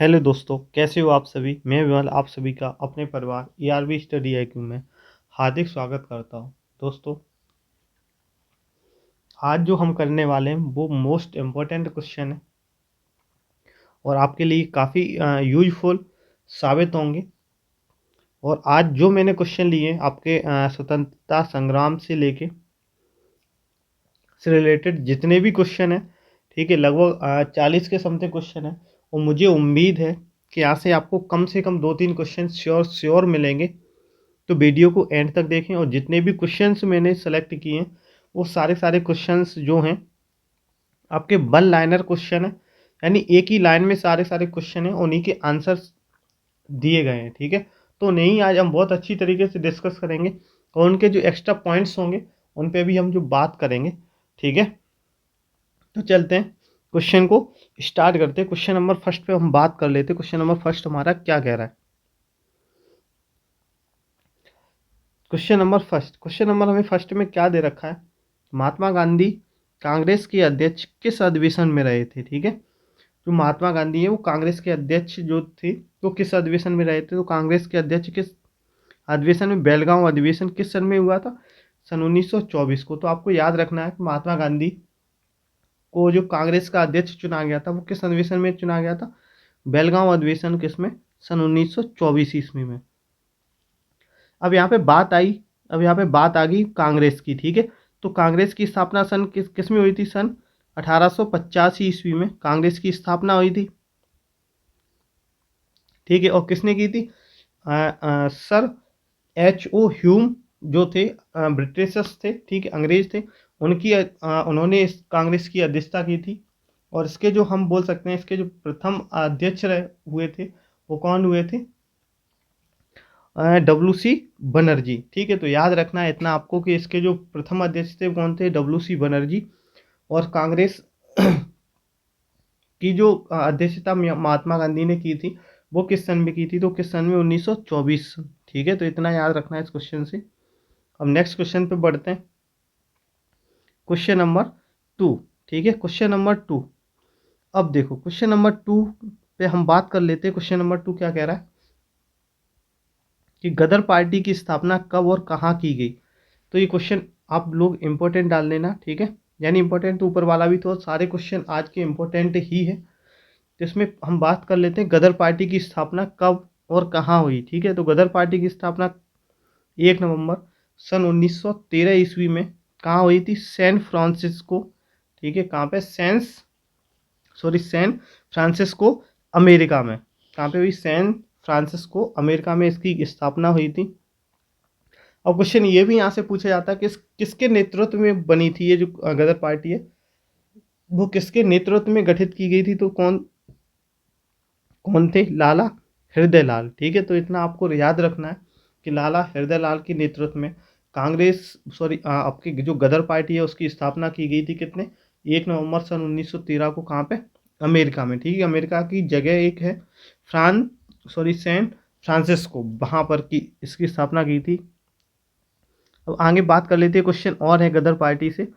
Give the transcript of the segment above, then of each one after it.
Hello दोस्तों, कैसे हो आप सभी। मैं विमल आप सभी का अपने परिवार ईआरबी स्टडी आईक्यू में हार्दिक स्वागत करता हूं। दोस्तों, आज जो हम करने वाले हैं वो मोस्ट इम्पोर्टेंट क्वेश्चन है और आपके लिए काफ़ी यूजफुल साबित होंगे। और आज जो मैंने क्वेश्चन लिए आपके स्वतंत्रता संग्राम से लेके से रिलेटेड जितने भी क्वेश्चन हैं, ठीक है, लगभग 40 के समथिंग क्वेश्चन है। और मुझे उम्मीद है कि यहाँ से आपको कम से कम 2-3 क्वेश्चन श्योर मिलेंगे। तो वीडियो को एंड तक देखें और जितने भी क्वेश्चंस मैंने सेलेक्ट किए हैं वो सारे क्वेश्चंस जो हैं आपके वन लाइनर क्वेश्चन है, यानी एक ही लाइन में सारे क्वेश्चन हैं, उन्हीं के आंसर्स दिए गए हैं। ठीक है, तो नहीं, आज हम बहुत अच्छी तरीके से डिस्कस करेंगे और उनके जो एक्स्ट्रा पॉइंट्स होंगे उन पे भी हम जो बात करेंगे। ठीक है, तो चलते हैं क्वेश्चन को स्टार्ट करते हैं। क्वेश्चन नंबर फर्स्ट पे हम बात कर लेते हैं। क्वेश्चन नंबर फर्स्ट हमारा क्या कह रहा है। क्वेश्चन नंबर हमें फर्स्ट में क्या दे रखा है। महात्मा गांधी कांग्रेस के अध्यक्ष किस अधिवेशन में रहे थे। ठीक है, जो महात्मा गांधी है वो कांग्रेस के अध्यक्ष जो थे वो किस अधिवेशन में रहे थे। तो कांग्रेस के अध्यक्ष किस अधिवेशन में, बेलगांव अधिवेशन किस सन में हुआ था, सन 1924 को। तो आपको याद रखना है कि महात्मा गांधी को जो कांग्रेस का अध्यक्ष चुना गया था वो किस अधिवेशन में चुना गया था, बेलगांव अधिवेशन किस में, सन 1924 ईस्वी में। अब यहाँ पे बात आई, अब यहाँ पे बात आ गई कांग्रेस की। ठीक है, तो कांग्रेस की स्थापना सन किस में हुई थी, सन 1885 ईस्वी में कांग्रेस की स्थापना हुई थी। ठीक है, और किसने की थी, सर H.O. ह्यूम जो थे, ब्रिटिशर्स थे, ठीक है, अंग्रेज थे, उनकी उन्होंने इस कांग्रेस की अध्यक्षता की थी। और इसके जो हम बोल सकते हैं इसके जो प्रथम अध्यक्ष रहे हुए थे वो कौन हुए थे, WC बनर्जी। ठीक है, तो याद रखना है इतना आपको कि इसके जो प्रथम अध्यक्ष थे कौन थे, WC बनर्जी। और कांग्रेस की जो अध्यक्षता महात्मा गांधी ने की थी वो किस सन में की थी, तो किस सन में, 1924। ठीक है, तो इतना याद रखना है इस क्वेश्चन से। अब नेक्स्ट क्वेश्चन पे बढ़ते हैं। Question number 2। ठीक है, क्वेश्चन नंबर 2। अब देखो क्वेश्चन नंबर 2 पे हम बात कर लेते हैं। क्वेश्चन नंबर 2 क्या कह रहा है कि गदर पार्टी की स्थापना कब और कहाँ की गई। तो ये क्वेश्चन आप लोग इंपॉर्टेंट डाल लेना। ठीक है, यानी इंपॉर्टेंट तो ऊपर वाला भी, तो सारे क्वेश्चन आज के इंपॉर्टेंट ही है। तो इसमें हम बात कर लेते हैं गदर पार्टी की स्थापना कब और कहाँ हुई। ठीक है, तो गदर पार्टी की स्थापना 1 नवंबर सन 1913 ईस्वी में कहाँ हुई थी, सैन फ्रांसिस्को। ठीक है, कहाँ पे, सैन फ्रांसिस्को अमेरिका में। कहाँ पे हुई, सैन फ्रांसिस्को अमेरिका में इसकी स्थापना हुई थी। और क्वेश्चन ये भी यहाँ से पूछा जाता है कि किसके नेतृत्व में बनी थी ये जो गदर पार्टी है, वो किसके नेतृत्व में गठित की गई थी। तो कौन कौन थे, लाला हृदय लाल। ठीक है, तो इतना आपको याद रखना है कि लाला हृदय लाल के नेतृत्व में कांग्रेस, आपकी जो गदर पार्टी है उसकी स्थापना की गई थी। कितने, 1 नवंबर सन 1913 को। कहाँ पे, अमेरिका में। ठीक है, अमेरिका की जगह एक है सैन फ्रांसिस्को, वहाँ पर की इसकी स्थापना की थी। अब आगे बात कर लेते हैं। क्वेश्चन और है गदर पार्टी से,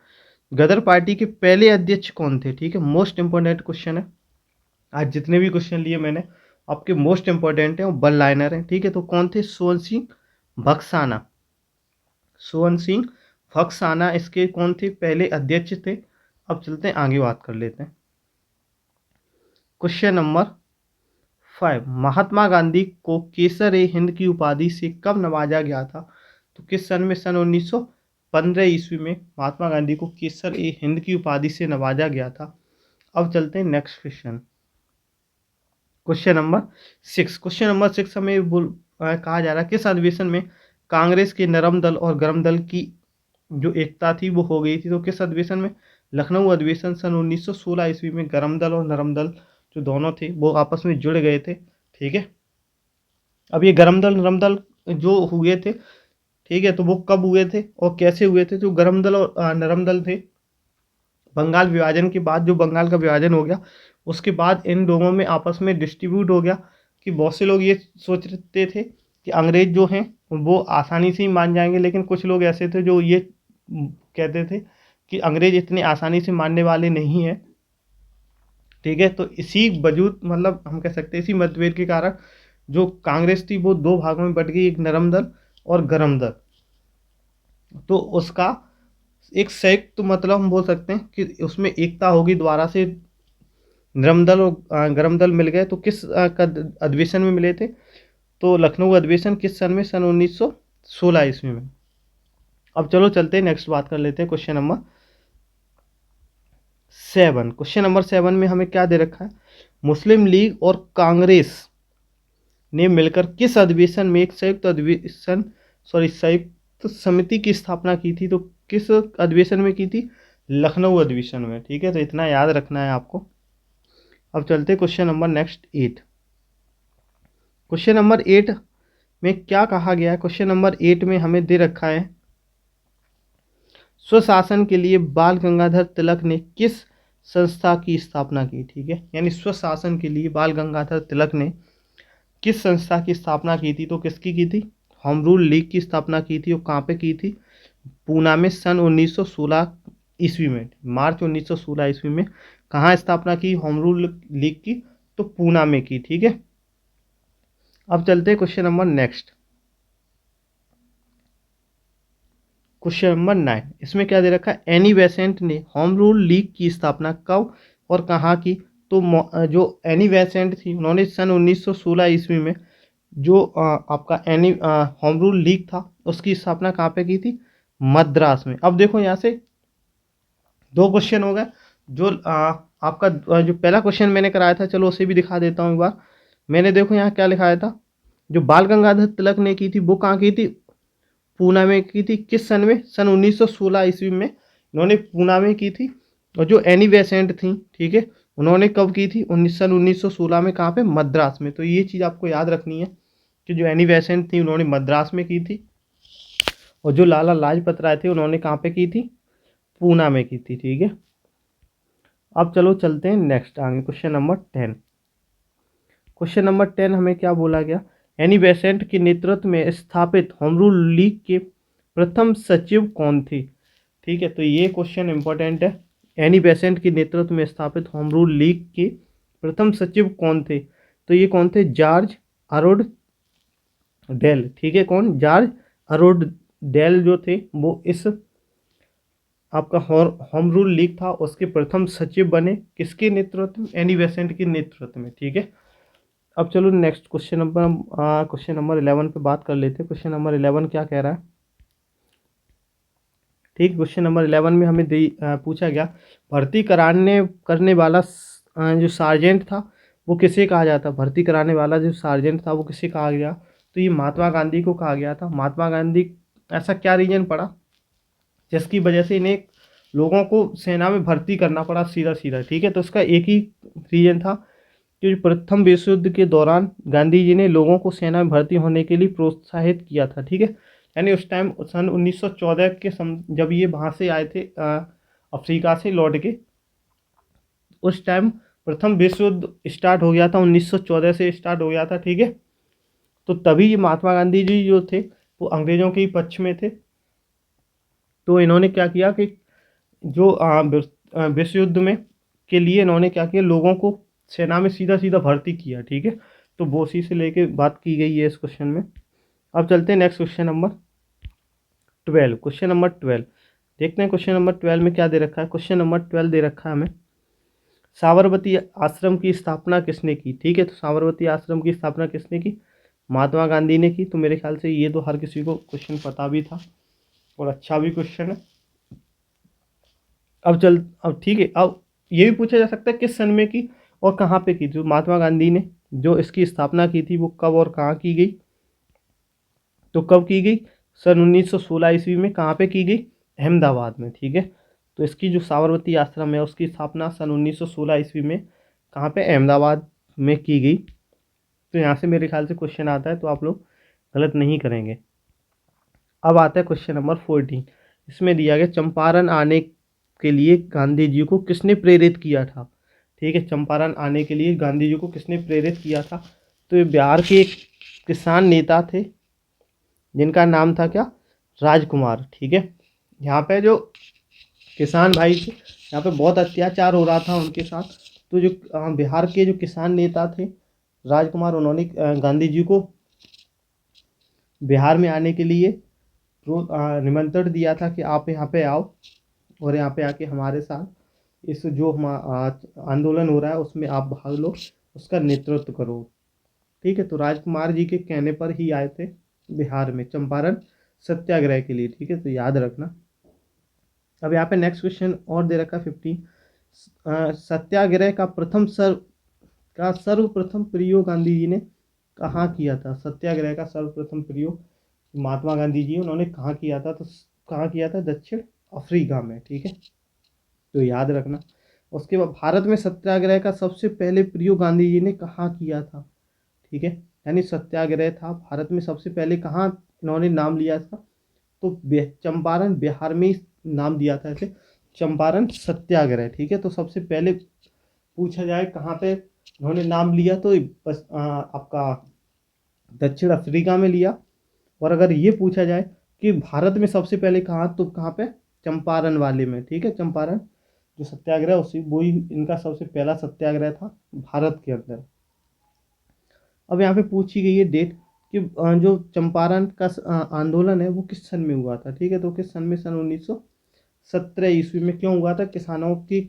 गदर पार्टी के पहले अध्यक्ष कौन थे। ठीक है, मोस्ट इंपॉर्टेंट क्वेश्चन है। आज जितने भी क्वेश्चन लिए मैंने आपके मोस्ट इंपॉर्टेंट है, वन लाइनर है। ठीक है, तो कौन थे, सोवन सिंह भक्साना। सोवन सिंह भक्साना इसके कौन थे, पहले अध्यक्ष थे। अब चलते हैं आगे बात कर लेते हैं। क्वेश्चन नंबर 5, महात्मा गांधी को केसर ए हिंद की उपाधि से कब नवाजा गया था। तो किस सन में, सन 1915 ईस्वी में महात्मा गांधी को केसर ए हिंद की उपाधि से नवाजा गया था। अब चलते हैं next question. Question number 6। Question number 6 हमें कहा जा रहा है किस अधिवेशन में कांग्रेस के नरम दल और गरम दल की जो एकता थी वो हो गई थी। तो किस अधिवेशन में, लखनऊ अधिवेशन सन 1916 ईस्वी में गरम दल और नरम दल जो दोनों थे वो आपस में जुड़ गए थे। ठीक है, अब ये गरम दल नरम दल जो हुए थे, ठीक है, तो वो कब हुए थे और कैसे हुए थे। जो गरम दल और नरम दल थे, बंगाल विभाजन के बाद, जो बंगाल का विभाजन हो गया उसके बाद इन दोनों में आपस में डिस्ट्रीब्यूट हो गया कि बहुत से लोग ये सोचते थे कि अंग्रेज जो हैं वो आसानी से ही मान जाएंगे, लेकिन कुछ लोग ऐसे थे जो ये कहते थे कि अंग्रेज इतने आसानी से मानने वाले नहीं हैं। ठीक है। तो इसी वजूद मतलब हम कह सकते हैं इसी मतभेद के कारण जो कांग्रेस थी वो दो भागों में बट गई, एक नरम दल और गरम दल। तो उसका एक संयुक्त तो मतलब हम बोल सकते हैं कि उसमें एकता होगी दोबारा से। नरम दल और गरम दल मिल गए तो किस अधिवेशन में मिले थे? तो लखनऊ अधिवेशन किस सन में? सन 1916 ईस्वी में। अब चलो चलते हैं नेक्स्ट बात कर लेते हैं क्वेश्चन नंबर 7। क्वेश्चन नंबर 7 में हमें क्या दे रखा है? मुस्लिम लीग और कांग्रेस ने मिलकर किस अधिवेशन में एक संयुक्त अधिवेशन संयुक्त समिति की स्थापना की थी? तो किस अधिवेशन में की थी? लखनऊ अधिवेशन में। ठीक है, तो इतना याद रखना है आपको। अब चलते question number next 8। Question number 8 में क्या कहा गया है? क्वेश्चन नंबर 8 में हमें दे रखा है स्वशासन के लिए बाल गंगाधर तिलक ने किस संस्था की स्थापना की? ठीक है, यानी स्वशासन के लिए बाल गंगाधर तिलक ने किस संस्था की स्थापना की थी? तो किसकी की थी? होम रूल लीग की स्थापना की थी। और कहाँ पे की थी? पूना में सन 1916 ईस्वी में, मार्च 1916 ईस्वी में। कहाँ स्थापना की होम रूल लीग की? तो पूना में की। ठीक है, अब चलते हैं question number next. Question number 9, इसमें क्या दे रखा है? एनी बेसेंट ने होम रूल लीग की स्थापना कब और कहाँ की? तो जो एनी बेसेंट थी उन्होंने सन 1916 ईस्वी में जो आपका एनी होम रूल लीग था उसकी स्थापना कहाँ पे की थी? मद्रास में। अब देखो यहाँ से दो क्वेश्चन हो गए। जो आपका जो पहला क्वेश्चन मैंने कराया था, चलो उसे भी दिखा देता हूँ एक बार। मैंने देखो यहाँ क्या लिखाया था, जो बाल गंगाधर तिलक ने की थी वो कहाँ की थी? पूना में की थी। किस सन में? सन 1916 ईस्वी में इन्होंने पूना में की थी। और जो एनी बेसेंट थी, ठीक है, उन्होंने कब की थी? सन 1916 में। कहाँ पे? मद्रास में। तो ये चीज़ आपको याद रखनी है कि जो एनी बेसेंट थी उन्होंने मद्रास में की थी, और जो लाला लाजपत राय थे उन्होंने कहाँ पे की थी? पूना में की थी। ठीक है, अब चलो चलते हैं नेक्स्ट आगे क्वेश्चन नंबर 10। क्वेश्चन नंबर 10 हमें क्या बोला गया? एनी बेसेंट के नेतृत्व में स्थापित होम रूल लीग के प्रथम सचिव कौन थे? ठीक है, तो ये क्वेश्चन इंपॉर्टेंट है। एनी बेसेंट के नेतृत्व में स्थापित होम रूल लीग के प्रथम सचिव कौन थे? तो ये कौन थे? जॉर्ज अरोड डेल। ठीक है, कौन? जॉर्ज अरोड डेल जो थे वो इस आपका होम रूल लीग था उसके प्रथम सचिव बने। किसके नेतृत्व में? एनी बेसेंट के नेतृत्व में। ठीक है, अब चलो नेक्स्ट क्वेश्चन नंबर 11 पे बात कर लेते हैं। क्वेश्चन नंबर 11 क्या कह रहा है? ठीक, क्वेश्चन नंबर 11 में हमें पूछा गया भर्ती कराने करने वाला जो सार्जेंट था वो किसे कहा जाता? भर्ती कराने वाला जो सार्जेंट था वो किसे कहा गया? तो ये महात्मा गांधी को कहा गया था। महात्मा गांधी, ऐसा क्या रीजन पड़ा जिसकी वजह से इन्हें लोगों को सेना में भर्ती करना पड़ा सीधा सीधा? ठीक है, तो इसका एक ही रीजन था कि प्रथम विश्व युद्ध के दौरान गांधी जी ने लोगों को सेना में भर्ती होने के लिए प्रोत्साहित किया था। ठीक है, यानी उस टाइम सन 1914 के जब ये वहाँ से आए थे अफ्रीका से लौट के, उस टाइम प्रथम विश्व युद्ध स्टार्ट हो गया था, 1914 से स्टार्ट हो गया था। ठीक है, तो तभी ये महात्मा गांधी जी जो थे वो अंग्रेजों के ही पक्ष में थे। तो इन्होंने क्या किया कि जो विश्व युद्ध में के लिए इन्होंने क्या किया, लोगों को सेना में सीधा सीधा भर्ती किया। ठीक है, तो वो उसी से लेके बात की गई है इस क्वेश्चन में। अब चलते हैं next question number 12। Question number 12 देखते हैं। क्वेश्चन नंबर 12 में क्या दे रखा है? क्वेश्चन नंबर 12 दे रखा है हमें साबरमती आश्रम की स्थापना किसने की? ठीक है, तो साबरमती आश्रम की स्थापना किसने की? महात्मा गांधी ने की। तो मेरे ख्याल से ये तो हर किसी को क्वेश्चन पता भी था और अच्छा भी क्वेश्चन है। अब ठीक है, अब ये भी पूछा जा सकता है किस सन में की और कहाँ पे की? जो महात्मा गांधी ने जो इसकी स्थापना की थी वो कब और कहाँ की गई? तो कब की गई? सन 1916 ईस्वी में। कहाँ पे की गई? अहमदाबाद में। ठीक है, तो इसकी जो साबरमती आश्रम है उसकी स्थापना सन 1916 ईस्वी में कहाँ पे? अहमदाबाद में की गई। तो यहाँ से मेरे ख्याल से क्वेश्चन आता है, तो आप लोग गलत नहीं करेंगे। अब आता है क्वेश्चन नंबर 14। इसमें दिया गया चंपारण आने के लिए गांधी जी को किसने प्रेरित किया था? ठीक है, चंपारण आने के लिए गांधी जी को किसने प्रेरित किया था? तो ये बिहार के एक किसान नेता थे जिनका नाम था क्या? राजकुमार। ठीक है, यहाँ पे जो किसान भाई थे यहाँ पे बहुत अत्याचार हो रहा था उनके साथ, तो जो बिहार के जो किसान नेता थे राजकुमार, उन्होंने गांधी जी को बिहार में आने के लिए निमंत्रण दिया था कि आप यहाँ पे आओ और यहाँ पे आके हमारे साथ इस जो आंदोलन हो रहा है उसमें आप भाग लो, उसका नेतृत्व करो। ठीक है, तो राजकुमार जी के कहने पर ही आए थे बिहार में चंपारण सत्याग्रह के लिए। ठीक है, तो याद रखना। अब यहाँ पे नेक्स्ट क्वेश्चन और दे रखा 15, सत्याग्रह का सर्वप्रथम प्रयोग गांधी जी ने कहाँ किया था? सत्याग्रह का सर्वप्रथम प्रयोग महात्मा गांधी जी उन्होंने कहाँ किया था? तो कहाँ किया था? दक्षिण अफ्रीका में। ठीक है, तो याद रखना। उसके बाद भारत में सत्याग्रह का सबसे पहले प्रयोग गांधी जी ने कहाँ किया था? ठीक है, यानी सत्याग्रह था भारत में सबसे पहले कहाँ इन्होंने नाम लिया था? तो चंपारण बिहार में ही नाम दिया था इसे, चंपारण सत्याग्रह। ठीक है, तो सबसे पहले पूछा जाए कहाँ पे इन्होंने नाम लिया तो बस आपका दक्षिण अफ्रीका में लिया। और अगर ये पूछा जाए कि भारत में सबसे पहले कहाँ, तो कहाँ पे? चंपारण वाले में। ठीक है, चंपारण जो सत्याग्रह उसी वही इनका सबसे पहला सत्याग्रह था भारत के अंदर। अब यहाँ पे पूछी गई है डेट कि जो चंपारण का आंदोलन है वो किस सन में हुआ था? ठीक है, तो किस सन में? सन 1917 ईस्वी में। क्यों हुआ था? किसानों की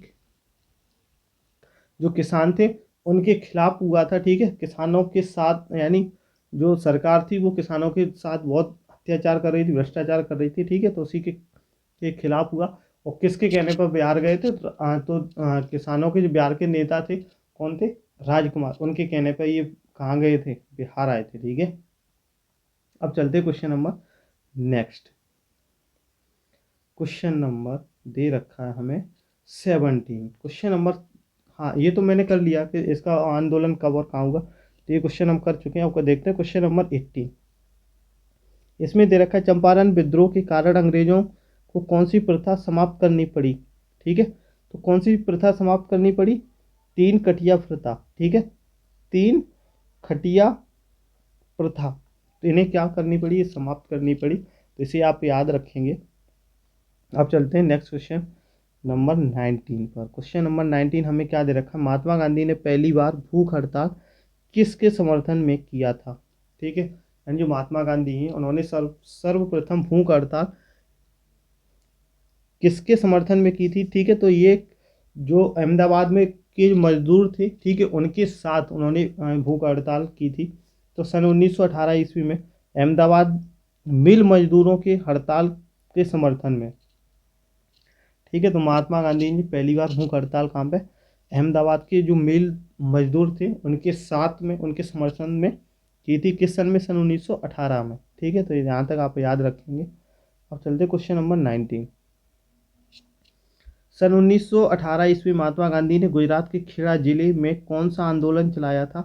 जो किसान थे उनके खिलाफ हुआ था। ठीक है, किसानों के साथ यानी जो सरकार थी वो किसानों के साथ बहुत अत्याचार कर रही थी, भ्रष्टाचार कर रही थी। ठीक है, तो उसी के खिलाफ हुआ। और किसके कहने पर बिहार गए थे? किसानों के जो बिहार के नेता थे कौन थे? राजकुमार, उनके कहने पर ये कहाँ गए थे? बिहार आए थे। ठीक है, अब चलते question number next. Question number दे रखा है हमें 17। क्वेश्चन नंबर, हाँ ये तो मैंने कर लिया कि इसका आंदोलन कब और कहाँ होगा, तो ये क्वेश्चन हम कर चुके हैं। आपको देखते हैं क्वेश्चन नंबर 18। इसमें दे रखा है चंपारण विद्रोह के कारण अंग्रेजों को कौन सी प्रथा समाप्त करनी पड़ी? ठीक है, तो कौन सी प्रथा समाप्त करनी पड़ी? तीन कटिया प्रथा। ठीक है, तीन खटिया प्रथा, तो इन्हें क्या करनी पड़ी? ये समाप्त करनी पड़ी। तो इसे आप याद रखेंगे। अब चलते हैं नेक्स्ट क्वेश्चन नंबर 19 पर। क्वेश्चन नंबर 19 हमें क्या दे रखा है? महात्मा गांधी ने पहली बार भूख हड़ताल किसके समर्थन में किया था? ठीक है, यानी जो महात्मा गांधी हैं उन्होंने सर्वप्रथम भूख हड़ताल किसके समर्थन में की थी? ठीक है, तो ये जो अहमदाबाद में के मजदूर थे, ठीक है, उनके साथ उन्होंने भूख हड़ताल की थी। तो सन 1918 ईस्वी में अहमदाबाद मिल मजदूरों के हड़ताल के समर्थन में। ठीक है, तो महात्मा गांधी ने पहली बार भूख हड़ताल कहाँ पे? अहमदाबाद के जो मिल मजदूर थे उनके साथ में, उनके समर्थन में की थी। किस सन में? सन 1918 में। ठीक है, तो यहाँ तक आप याद रखेंगे। अब चलते क्वेश्चन नंबर 19। सन 1918 ईस्वी महात्मा गांधी ने गुजरात के खेड़ा जिले में कौन सा आंदोलन चलाया था?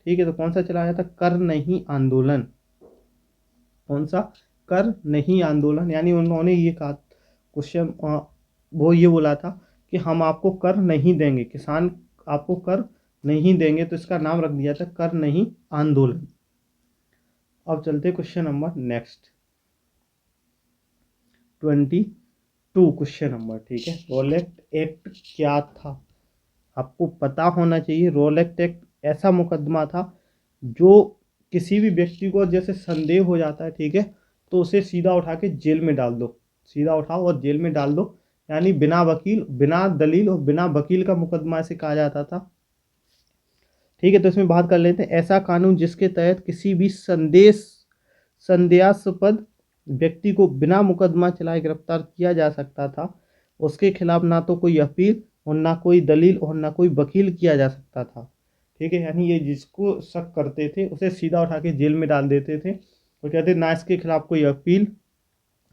ठीक है, तो कौन सा चलाया था? कर नहीं आंदोलन। कौन सा? कर नहीं आंदोलन। यानी उन्होंने ये कहा, क्वेश्चन वो ये बोला था कि हम आपको कर नहीं देंगे, किसान आपको कर नहीं देंगे, तो इसका नाम रख दिया था कर नहीं आंदोलन। अब चलते question number next 22 question number. ठीक है, रॉलेट एक्ट क्या था? आपको पता होना चाहिए। रॉलेट एक्ट ऐसा मुकदमा था जो किसी भी व्यक्ति को जैसे संदेह हो जाता है, ठीक है, तो उसे सीधा उठा के जेल में डाल दो, सीधा उठाओ और जेल में डाल दो। यानी बिना वकील, बिना दलील और बिना वकील का मुकदमा इसे कहा जाता था। ठीक है, तो इसमें बात कर लेते हैं। ऐसा कानून जिसके तहत किसी भी संदेहास्पद व्यक्ति को बिना मुकदमा चलाए गिरफ्तार किया जा सकता था, उसके खिलाफ ना तो कोई अपील और ना कोई दलील और ना कोई वकील किया जा सकता था। ठीक है, यानी ये जिसको शक करते थे उसे सीधा उठा के जेल में डाल देते थे और कहते ना इसके खिलाफ कोई अपील,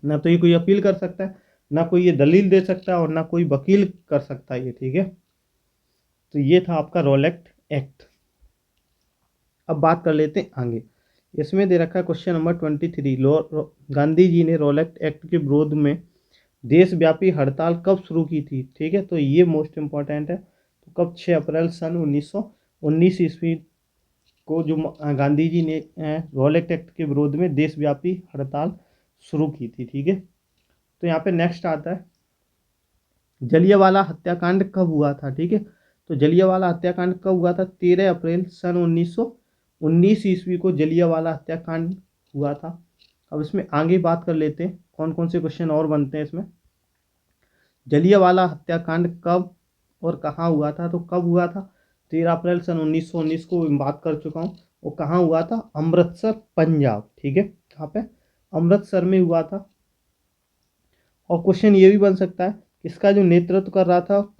ना तो ये कोई अपील कर सकता है, ना कोई ये दलील दे सकता है और ना कोई वकील कर सकता है ये। ठीक है, तो ये था आपका रॉलेट एक्ट। अब बात कर लेते हैं आगे। इसमें दे रखा है क्वेश्चन नंबर 23। गांधी जी ने रॉलेट एक्ट के विरोध में देशव्यापी हड़ताल कब शुरू की थी? ठीक है, तो ये मोस्ट इंपॉर्टेंट है। तो कब? 6 अप्रैल सन 1919 ईस्वी को जो गांधी जी ने रॉलेट एक्ट के विरोध में देशव्यापी हड़ताल शुरू की थी। ठीक है, तो यहाँ पे नेक्स्ट आता है जलियांवाला हत्याकांड कब हुआ था? ठीक है, तो जलियांवाला हत्याकांड कब हुआ था? 13 अप्रैल सन 1919 ईस्वी को जलियांवाला हत्याकांड हुआ था। अब इसमें आगे बात कर लेते हैं कौन कौन से क्वेश्चन और बनते हैं इसमें। जलियांवाला हत्याकांड कब और कहाँ हुआ था? तो कब हुआ था? 13 अप्रैल सन 1919 को बात कर चुका हूँ। वो कहाँ हुआ था? अमृतसर, पंजाब। ठीक है, कहाँ पे? अमृतसर में हुआ था। और क्वेश्चन ये भी बन सकता है, इसका जो नेतृत्व कर रहा था,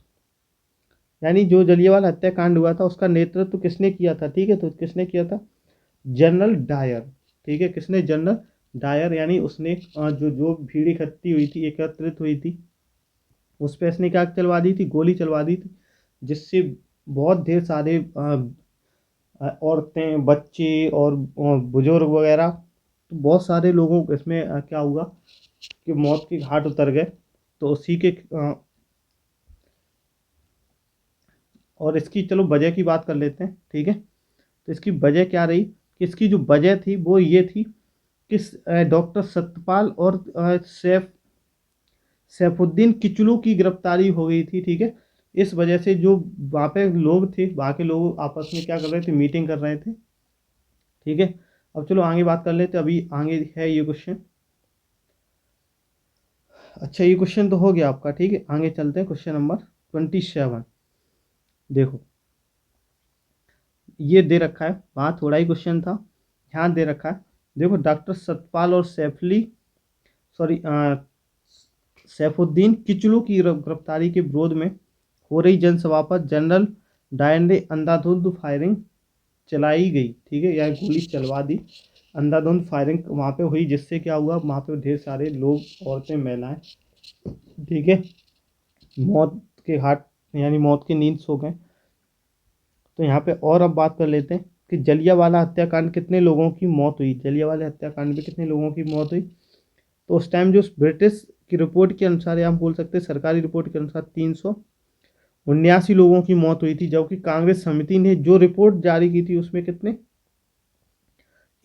यानी जो जलियांवाला हत्याकांड हुआ था उसका नेतृत्व किसने किया था? ठीक है, तो किसने किया था? General Dyer. ठीक है, किसने? General Dyer. यानी उसने जो जो भीड़ इकट्ठी हुई थी, एकत्रित हुई थी, उस पर इसने क्या चलवा दी थी? गोली चलवा दी थी, जिससे बहुत ढेर सारे औरतें, बच्चे और बुजुर्ग वगैरह, तो बहुत सारे लोगों को इसमें क्या हुआ कि मौत के घाट उतर गए। तो उसी के और इसकी चलो वजह की बात कर लेते हैं। ठीक है, तो इसकी वजह क्या रही? कि इसकी जो वजह थी वो ये थी कि डॉक्टर सत्यपाल और सैफुद्दीन किचलू की गिरफ्तारी हो गई थी। ठीक है, इस वजह से जो वहाँ पे लोग थे, वहाँ के लोग आपस में क्या कर रहे थे? मीटिंग कर रहे थे। ठीक है, अब चलो आगे बात कर लेते, अभी आगे है ये क्वेश्चन। अच्छा, ये क्वेश्चन तो हो गया आपका। ठीक है, आगे चलते हैं, क्वेश्चन नंबर 27। देखो, ये दे रखा है, वहाँ थोड़ा ही क्वेश्चन था, ध्यान दे रखा है। देखो, डॉक्टर सतपाल और सैफुद्दीन किचलू की गिरफ्तारी के विरोध में हो रही जनसभा पर जनरल डायर ने अंधाधुंध फायरिंग चलाई गई। ठीक है, या गोली चलवा दी, अंधाधुंध फायरिंग वहाँ पे हुई, जिससे क्या हुआ? वहाँ पे ढेर सारे लोग, औरतें, महिलाएं, ठीक है, मौत के घाट यानी मौत की नींद सो गए। तो यहाँ पे और अब बात कर लेते हैं कि जलियांवाला हत्याकांड कितने लोगों की मौत हुई? जलियांवाला हत्याकांड में कितने लोगों की मौत हुई? तो उस टाइम जो ब्रिटिश की रिपोर्ट के अनुसार, या हम बोल सकते हैं सरकारी रिपोर्ट के अनुसार, 379 लोगों की मौत हुई थी। जबकि कांग्रेस समिति ने जो रिपोर्ट जारी की थी उसमें कितने?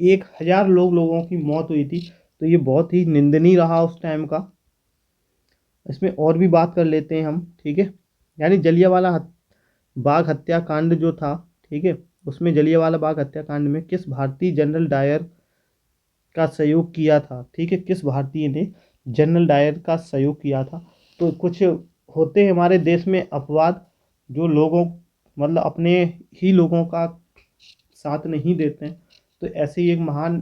1000 लोगों की मौत हुई थी। तो ये बहुत ही निंदनीय रहा उस टाइम का। इसमें और भी बात कर लेते हैं हम। ठीक है, यानी जलियांवाला बाग हत्याकांड जो था, ठीक है, उसमें जलियांवाला बाग हत्याकांड में किस भारतीय जनरल डायर का सहयोग किया था? ठीक है, किस भारतीय ने जनरल डायर का सहयोग किया था? तो कुछ होते हैं हमारे देश में अपवाद, जो लोगों, मतलब अपने ही लोगों का साथ नहीं देते हैं। तो ऐसे ही एक महान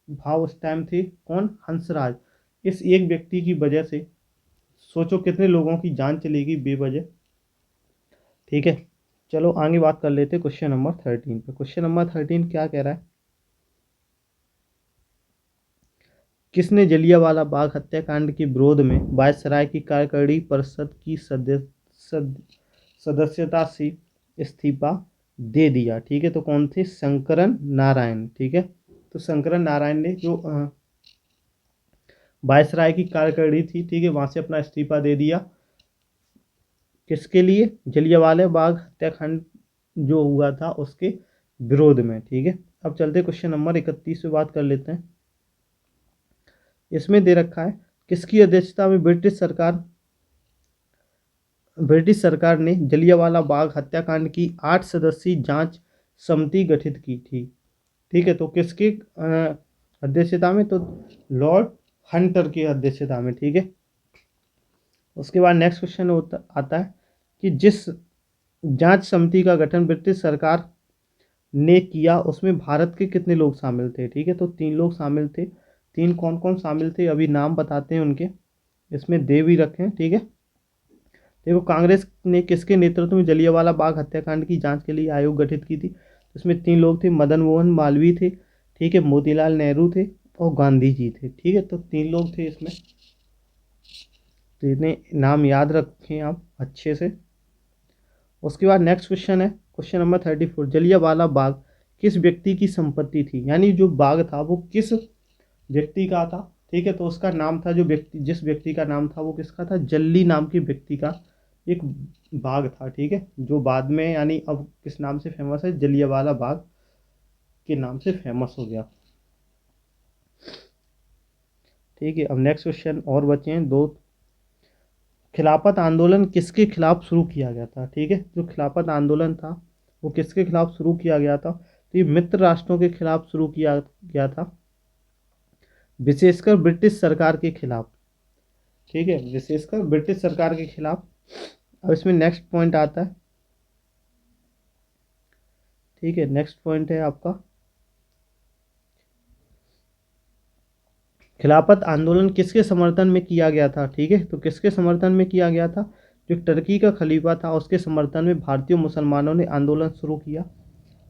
भाव उस टाइम थे, कौन? हंसराज। इस एक व्यक्ति की वजह से सोचो कितने लोगों की जान चली गई बेवजह। ठीक है, चलो आगे बात कर लेते हैं क्वेश्चन नंबर 13 पे। क्वेश्चन नंबर 13 क्या कह रहा है? किसने जलियांवाला बाग हत्याकांड के विरोध में वायसराय की कार्यकारिणी परिषद की सदस्यता से इस्तीफा दे दिया? ठीक है, तो कौन थे? शंकरन नारायण। ठीक है, तो शंकरन नारायण ने जो वायसराय की कार्यकारिणी थी, ठीक है, वहां से अपना इस्तीफा दे दिया। किसके लिए? जलियांवाला बाग हत्याकांड जो हुआ था उसके विरोध में। ठीक है, अब चलते क्वेश्चन नंबर 31 पे बात कर लेते हैं। इसमें दे रखा है, किसकी अध्यक्षता में ब्रिटिश सरकार ने जलियांवाला बाग हत्याकांड की 8 सदस्यीय जांच समिति गठित की थी? ठीक है, तो किसकी अध्यक्षता में? तो लॉर्ड हंटर की अध्यक्षता में। ठीक है, उसके बाद नेक्स्ट क्वेश्चन आता है कि जिस जांच समिति का गठन ब्रिटिश सरकार ने किया उसमें भारत के कितने लोग शामिल थे? ठीक है, तो 3 लोग शामिल थे। 3 कौन कौन शामिल थे? अभी नाम बताते हैं उनके, इसमें दे भी रखें। ठीक है, देखो, कांग्रेस ने किसके नेतृत्व में जलियांवाला बाग हत्याकांड की जांच के लिए आयोग गठित की थी? इसमें 3 लोग थे, मदन मोहन मालवीय थे, ठीक है, मोतीलाल नेहरू थे, और गांधी जी थे। ठीक है, तो 3 लोग थे इसमें, तो इतने नाम याद रखें आप अच्छे से। उसके बाद नेक्स्ट क्वेश्चन है क्वेश्चन नंबर 34। जलियांवाला बाग किस व्यक्ति की संपत्ति थी? यानी जो बाग था वो किस व्यक्ति का था? ठीक है, तो उसका नाम था, जिस व्यक्ति का नाम था वो किसका था? जल्ली नाम के व्यक्ति का एक बाग था। ठीक है, जो बाद में यानी अब किस नाम से फेमस है? जलियांवाला बाग के नाम से फेमस हो गया। ठीक है, अब नेक्स्ट क्वेश्चन और बचे हैं 2। खिलाफत आंदोलन किसके खिलाफ शुरू किया गया था, ठीक है। जो खिलाफत आंदोलन था वो किसके खिलाफ शुरू किया गया था, तो ये मित्र राष्ट्रों के खिलाफ शुरू किया गया था, विशेषकर ब्रिटिश सरकार के खिलाफ, ठीक है, विशेषकर ब्रिटिश सरकार के खिलाफ। अब इसमें नेक्स्ट पॉइंट आता है, ठीक है, नेक्स्ट पॉइंट है आपका खिलाफत आंदोलन किसके समर्थन में किया गया था, ठीक है। तो किसके समर्थन में किया गया था, जो टर्की का खलीफा था उसके समर्थन में भारतीय मुसलमानों ने आंदोलन शुरू किया,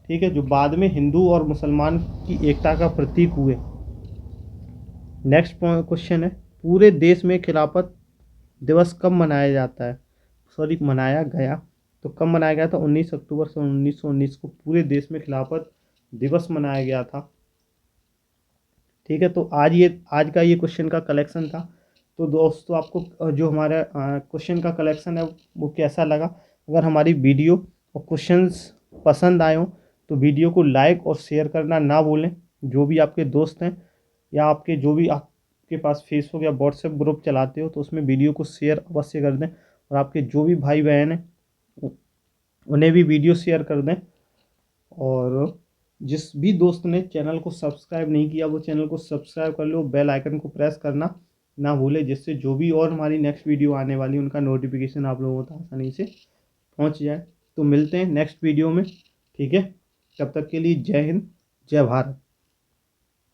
ठीक है, जो बाद में हिंदू और मुसलमान की एकता का प्रतीक हुए। नेक्स्ट क्वेश्चन है, पूरे देश में खिलाफत दिवस कब मनाया जाता है, सॉरी मनाया गया, तो कब मनाया गया था, 19 अक्टूबर सन 1919 को पूरे देश में खिलाफत दिवस मनाया गया था, ठीक है। तो आज का ये क्वेश्चन का कलेक्शन था। तो दोस्तों आपको जो हमारा क्वेश्चन का कलेक्शन है वो कैसा लगा, अगर हमारी वीडियो और क्वेश्चंस पसंद आए हो तो वीडियो को लाइक और शेयर करना ना भूलें। जो भी आपके दोस्त हैं या आपके जो भी आपके पास फेसबुक या व्हाट्सएप ग्रुप चलाते हो तो उसमें वीडियो को शेयर अवश्य कर दें, और आपके जो भी भाई बहन हैं उन्हें भी वीडियो शेयर कर दें। और जिस भी दोस्त ने चैनल को सब्सक्राइब नहीं किया वो चैनल को सब्सक्राइब कर लो, बेल आइकन को प्रेस करना ना भूले, जिससे जो भी और हमारी नेक्स्ट वीडियो आने वाली उनका नोटिफिकेशन आप लोगों तक आसानी से पहुंच जाए। तो मिलते हैं नेक्स्ट वीडियो में, ठीक है। तब तक के लिए जय हिंद, जय भारत।